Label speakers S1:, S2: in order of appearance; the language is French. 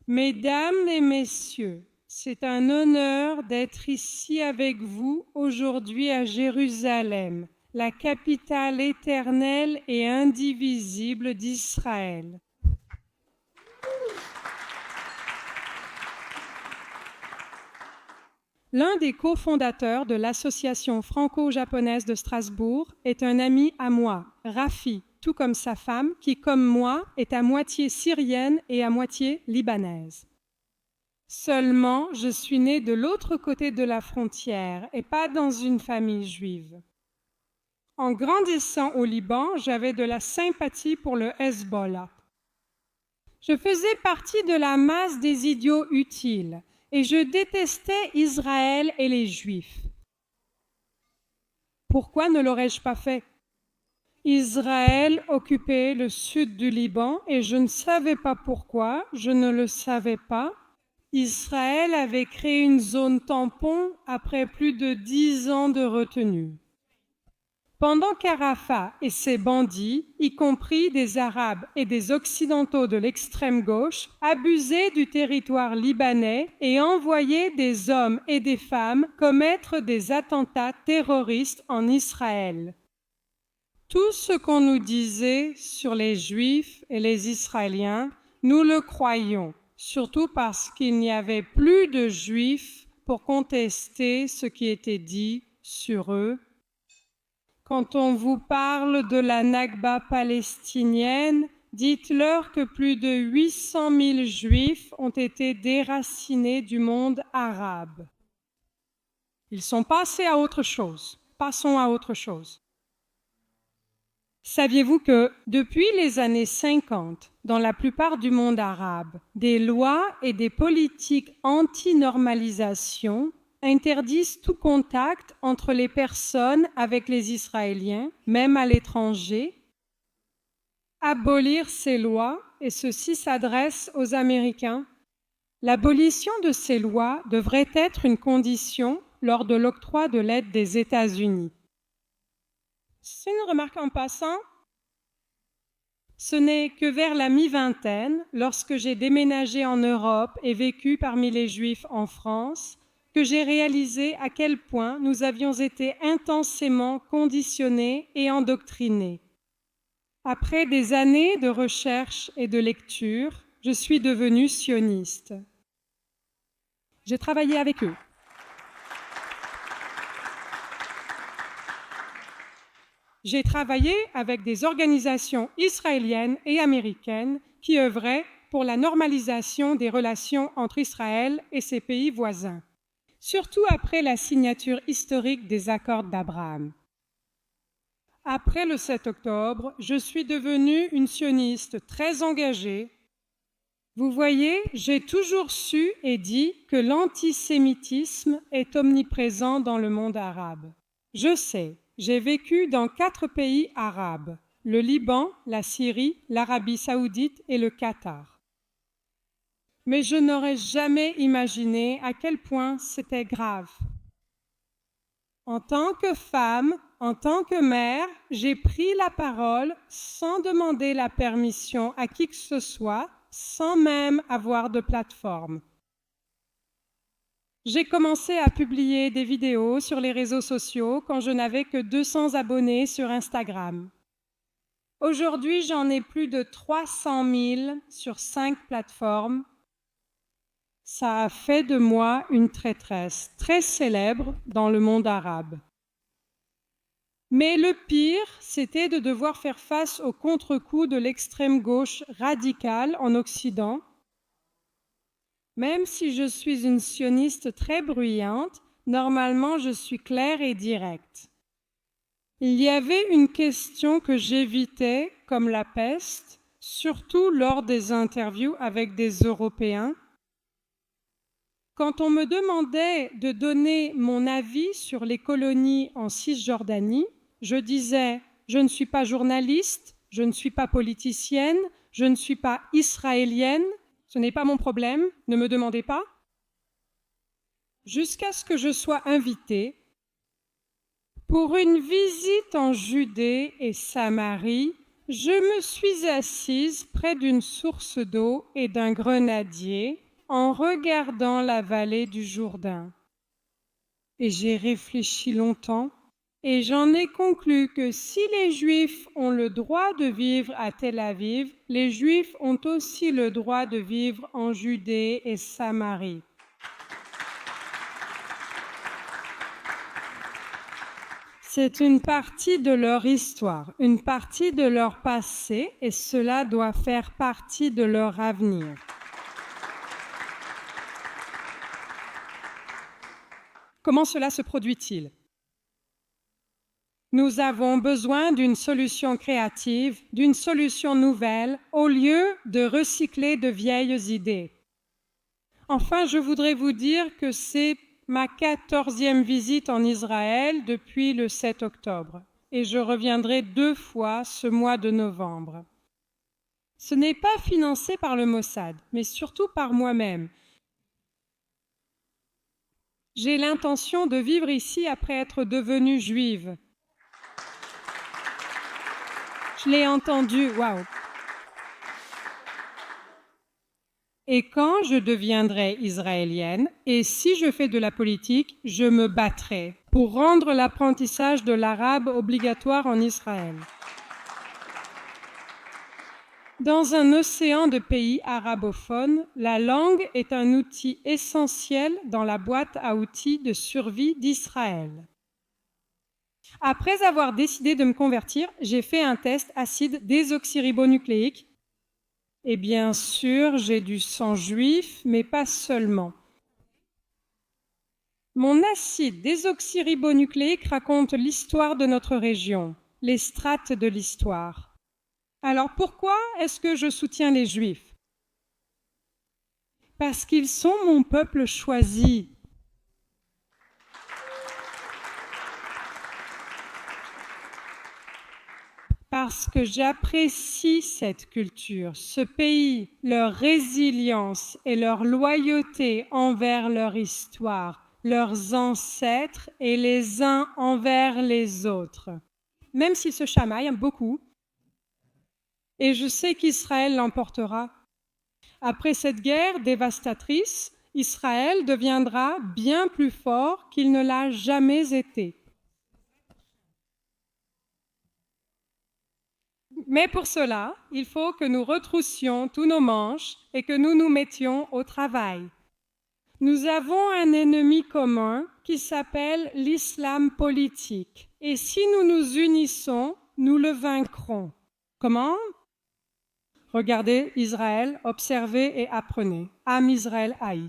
S1: Mesdames et messieurs, c'est un honneur d'être ici avec vous aujourd'hui à Jérusalem, la capitale éternelle et indivisible d'Israël. L'un des cofondateurs de l'association franco-japonaise de Strasbourg est un ami à moi, Rafi, tout comme sa femme, qui, comme moi, est à moitié syrienne et à moitié libanaise. Seulement, je suis née de l'autre côté de la frontière et pas dans une famille juive. En grandissant au Liban, j'avais de la sympathie pour le Hezbollah. Je faisais partie de la masse des idiots utiles et je détestais Israël et les Juifs. Pourquoi ne l'aurais-je pas fait? Israël occupait le sud du Liban et je ne savais pas pourquoi, je ne le savais pas. Israël avait créé une zone tampon après plus de 10 ans de retenue. Pendant qu'Arafat et ses bandits, y compris des Arabes et des Occidentaux de l'extrême gauche, abusaient du territoire libanais et envoyaient des hommes et des femmes commettre des attentats terroristes en Israël. Tout ce qu'on nous disait sur les Juifs et les Israéliens, nous le croyions, surtout parce qu'il n'y avait plus de Juifs pour contester ce qui était dit sur eux. Quand on vous parle de la Nakba palestinienne, dites-leur que plus de 800 000 Juifs ont été déracinés du monde arabe. Ils sont passés à autre chose. Passons à autre chose. Saviez-vous que, depuis les années 50, dans la plupart du monde arabe, des lois et des politiques anti-normalisation interdisent tout contact entre les personnes avec les Israéliens, même à l'étranger? Abolir ces lois, et ceci s'adresse aux Américains. L'abolition de ces lois devrait être une condition lors de l'octroi de l'aide des États-Unis. C'est une remarque en passant. Ce n'est que vers la mi-vingtaine, lorsque j'ai déménagé en Europe et vécu parmi les Juifs en France, que j'ai réalisé à quel point nous avions été intensément conditionnés et endoctrinés. Après des années de recherche et de lecture, je suis devenue sioniste. J'ai travaillé avec eux. J'ai travaillé avec des organisations israéliennes et américaines qui œuvraient pour la normalisation des relations entre Israël et ses pays voisins, surtout après la signature historique des accords d'Abraham. Après le 7 octobre, je suis devenue une sioniste très engagée. Vous voyez, j'ai toujours su et dit que l'antisémitisme est omniprésent dans le monde arabe. Je sais. J'ai vécu dans 4 pays arabes, le Liban, la Syrie, l'Arabie saoudite et le Qatar. Mais je n'aurais jamais imaginé à quel point c'était grave. En tant que femme, en tant que mère, j'ai pris la parole sans demander la permission à qui que ce soit, sans même avoir de plateforme. J'ai commencé à publier des vidéos sur les réseaux sociaux quand je n'avais que 200 abonnés sur Instagram. Aujourd'hui, j'en ai plus de 300 000 sur 5 plateformes. Ça a fait de moi une traîtresse très célèbre dans le monde arabe. Mais le pire, c'était de devoir faire face au contre-coup de l'extrême gauche radicale en Occident. Même si je suis une sioniste très bruyante, normalement je suis claire et directe. Il y avait une question que j'évitais comme la peste, surtout lors des interviews avec des Européens. Quand on me demandait de donner mon avis sur les colonies en Cisjordanie, je disais « je ne suis pas journaliste, je ne suis pas politicienne, je ne suis pas israélienne ». Ce n'est pas mon problème, ne me demandez pas. Jusqu'à ce que je sois invitée pour une visite en Judée et Samarie Je me suis assise près d'une source d'eau et d'un grenadier en regardant la vallée du Jourdain. Et j'ai réfléchi longtemps et j'en ai conclu que si les Juifs ont le droit de vivre à Tel Aviv, les Juifs ont aussi le droit de vivre en Judée et Samarie. C'est une partie de leur histoire, une partie de leur passé, et cela doit faire partie de leur avenir. Comment cela se produit-il? Nous avons besoin d'une solution créative, d'une solution nouvelle, au lieu de recycler de vieilles idées. Enfin, je voudrais vous dire que c'est ma 14e visite en Israël depuis le 7 octobre et je reviendrai 2 fois ce mois de novembre. Ce n'est pas financé par le Mossad, mais surtout par moi-même. J'ai l'intention de vivre ici après être devenue juive. Je l'ai entendu, waouh! Et quand je deviendrai israélienne, et si je fais de la politique, je me battrai pour rendre l'apprentissage de l'arabe obligatoire en Israël. Dans un océan de pays arabophones, la langue est un outil essentiel dans la boîte à outils de survie d'Israël. Après avoir décidé de me convertir, j'ai fait un test acide désoxyribonucléique. Et bien sûr, j'ai du sang juif, mais pas seulement. Mon acide désoxyribonucléique raconte l'histoire de notre région, les strates de l'histoire. Alors pourquoi est-ce que je soutiens les Juifs? Parce qu'ils sont mon peuple choisi. Parce que j'apprécie cette culture, ce pays, leur résilience et leur loyauté envers leur histoire, leurs ancêtres et les uns envers les autres. Même s'ils se chamaillent beaucoup, et je sais qu'Israël l'emportera. Après cette guerre dévastatrice, Israël deviendra bien plus fort qu'il ne l'a jamais été. Mais pour cela, il faut que nous retroussions tous nos manches et que nous nous mettions au travail. Nous avons un ennemi commun qui s'appelle l'islam politique. Et si nous nous unissons, nous le vaincrons. Comment? Regardez Israël, observez et apprenez. Am Israël haï.